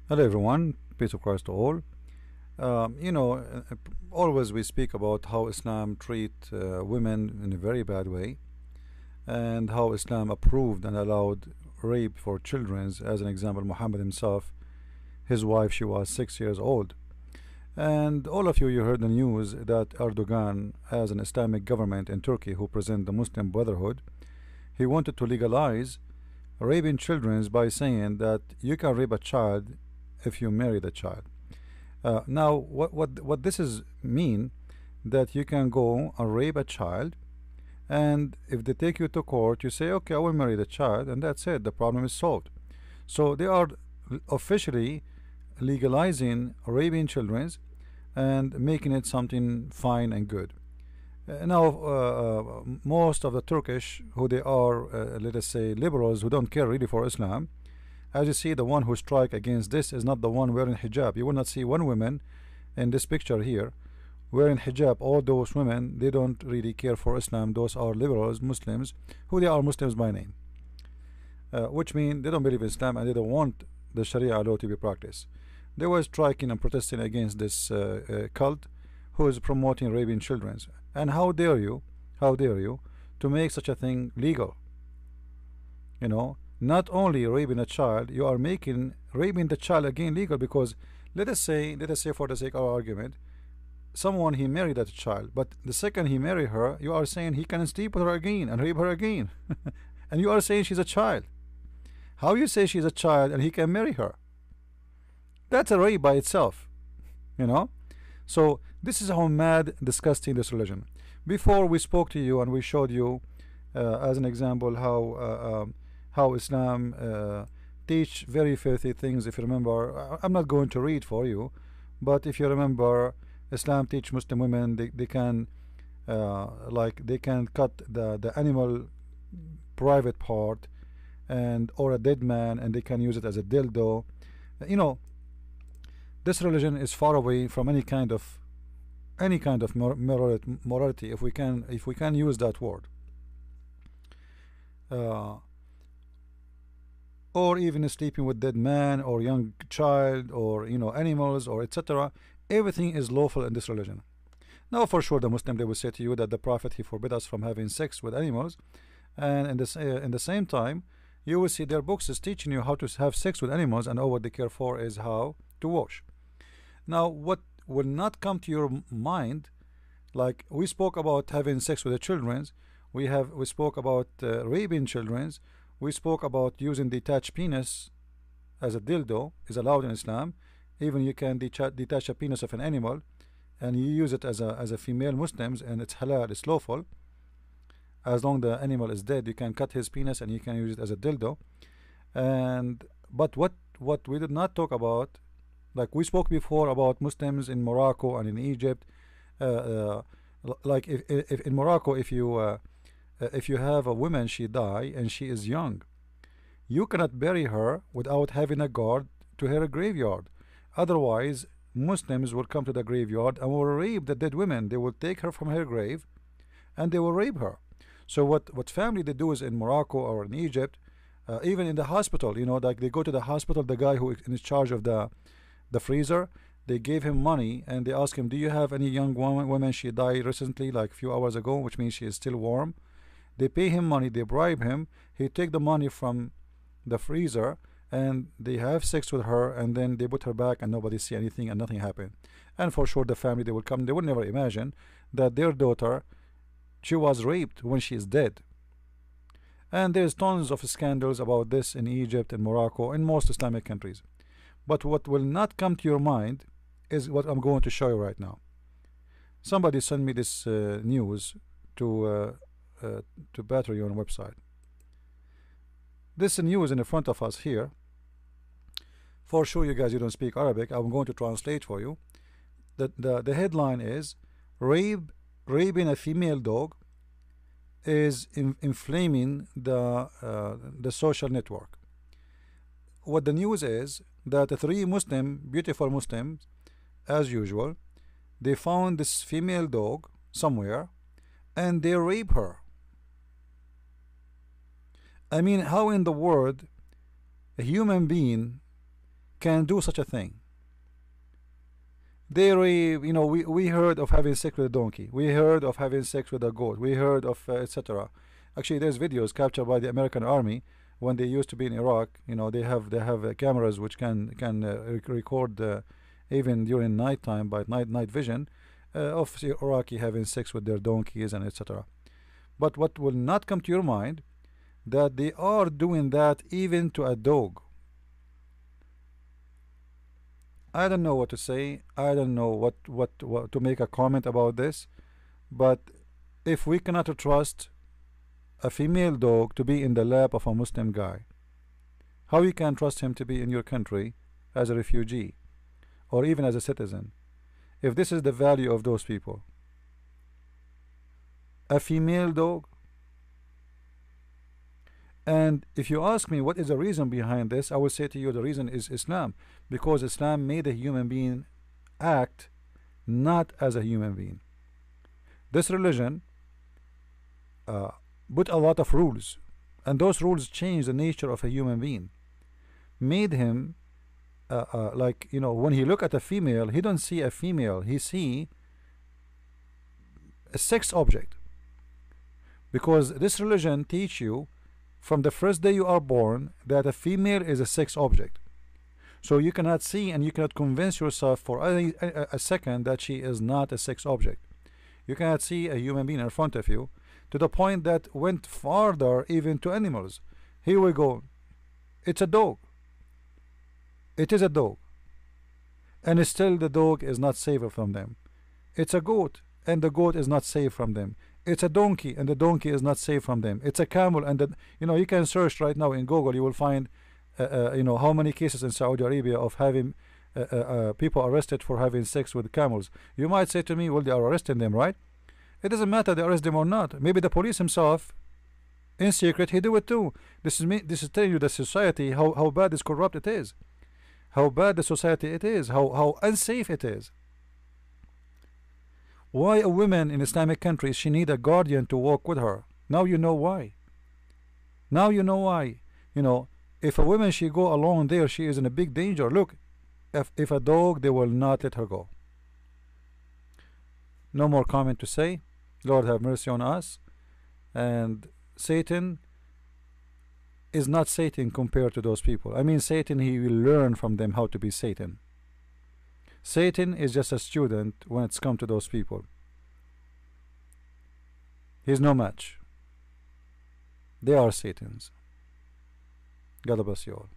Hello everyone, peace of Christ to all. Always we speak about how Islam treat women in a very bad way, and how Islam approved and allowed rape for children. As an example, Muhammad himself, his wife, she was 6 years old. And all of you, you heard the news that Erdogan, as an Islamic government in Turkey who present the Muslim Brotherhood, he wanted to legalize raping children by saying that you can rape a child if you marry the child. Now, what this is mean that you can go and rape a child, and if they take you to court, you say, okay, I will marry the child, and that's it. The problem is solved. So they are officially legalizing raping children and making it something fine and good. Now, most of the Turkish, who they are, let us say, liberals who don't care really for Islam, as you see, the one who strike against this is not the one wearing hijab. You will not see one woman in this picture here wearing hijab. All those women, they don't really care for Islam. Those are liberals, Muslims, who they are Muslims by name, which mean they don't believe in Islam and they don't want the Sharia law to be practiced. They were striking and protesting against this cult who is promoting raping children. And how dare you to make such a thing legal? You know, not only raping a child, you are making raping the child again legal, because let us say for the sake of our argument, someone he married that child, but the second he marry her, you are saying he can sleep with her again and rape her again. And you are saying she's a child. How you say she's a child and he can marry her? That's a rape by itself, you know. So this is how mad, disgusting this religion. Before we spoke to you and we showed you as an example how Islam teach very filthy things. If you remember, I'm not going to read for you, but if you remember, Islam teach Muslim women they can like they can cut the animal private part and or a dead man, and they can use it as a dildo. You know, this religion is far away from any kind of morality, if we can use that word, or even sleeping with dead man or young child or animals or etc. Everything is lawful in this religion. Now, for sure, the Muslim, they will say to you that the Prophet, he forbid us from having sex with animals, and in the same time, you will see their books is teaching you how to have sex with animals, and all what they care for is how to wash. Now, what will not come to your mind, like we spoke about having sex with the children, we spoke about raping children, we spoke about using detached penis as a dildo is allowed in Islam. Even you can detach a penis of an animal and you use it as a female Muslims, and it's halal, it's lawful. As long the animal is dead, you can cut his penis and you can use it as a dildo. And but what we did not talk about, like we spoke before about Muslims in Morocco and in Egypt, like if in Morocco, if you have a woman, she die and she is young, you cannot bury her without having a guard to her graveyard. Otherwise, Muslims will come to the graveyard and will rape the dead women. They will take her from her grave and they will rape her. So what family they do is in Morocco or in Egypt, even in the hospital, like they go to the hospital, the guy who is in charge of the freezer, they gave him money and they ask him, do you have any young woman, she died recently, like a few hours ago, which means she is still warm. They pay him money, they bribe him, he take the money from the freezer and they have sex with her, and then they put her back and nobody see anything and nothing happen. And for sure the family, they will come, they will never imagine that their daughter, she was raped when she is dead. And there's tons of scandals about this in Egypt and Morocco, in most Islamic countries. But what will not come to your mind is what I'm going to show you right now. Somebody sent me this news to battery on website. This news in the front of us here. For sure, you guys, you don't speak Arabic. I'm going to translate for you. The headline is raping a female dog is inflaming the social network. What the news is that the three beautiful Muslims, as usual, they found this female dog somewhere and they rape her. I mean, how in the world a human being can do such a thing. We heard of having sex with a donkey. We heard of having sex with a goat. We heard of etc. Actually, there's videos captured by the American Army when they used to be in Iraq. They have cameras which can record even during nighttime by night vision of the Iraqi having sex with their donkeys and etc. But what will not come to your mind that they are doing that even to a dog. I don't know what to say. I don't know what to make a comment about this. But if we cannot trust a female dog to be in the lap of a Muslim guy, how you can trust him to be in your country as a refugee or even as a citizen, if this is the value of those people? A female dog? And if you ask me what is the reason behind this, I will say to you the reason is Islam, because Islam made a human being act not as a human being. This religion put a lot of rules, and those rules changed the nature of a human being, made him like, when he look at a female, he don't see a female, he see a sex object, because this religion teach you from the first day you are born that a female is a sex object. So you cannot see and you cannot convince yourself for a second that she is not a sex object. You cannot see a human being in front of you, to the point that went farther even to animals. Here we go. It's a dog. It is a dog. And still the dog is not safer from them. It's a goat, and the goat is not safe from them. It's a donkey, and the donkey is not safe from them. It's a camel, and you can search right now in Google. You will find how many cases in Saudi Arabia of having people arrested for having sex with camels. You might say to me, well, they are arresting them, right? It doesn't matter they arrest them or not. Maybe the police himself, in secret, he do it too. This is telling you the society, how bad this corrupt it is, how bad the society it is, how unsafe it is. Why a woman in Islamic countries, she need a guardian to walk with her. Now you know why. Now you know why. If a woman, she go alone there, she is in a big danger. Look, if a dog, they will not let her go. No more comment to say. Lord have mercy on us. And Satan is not Satan compared to those people. I mean, Satan, he will learn from them how to be Satan. Satan is just a student when it's come to those people. He's no match. They are Satans. God bless you all.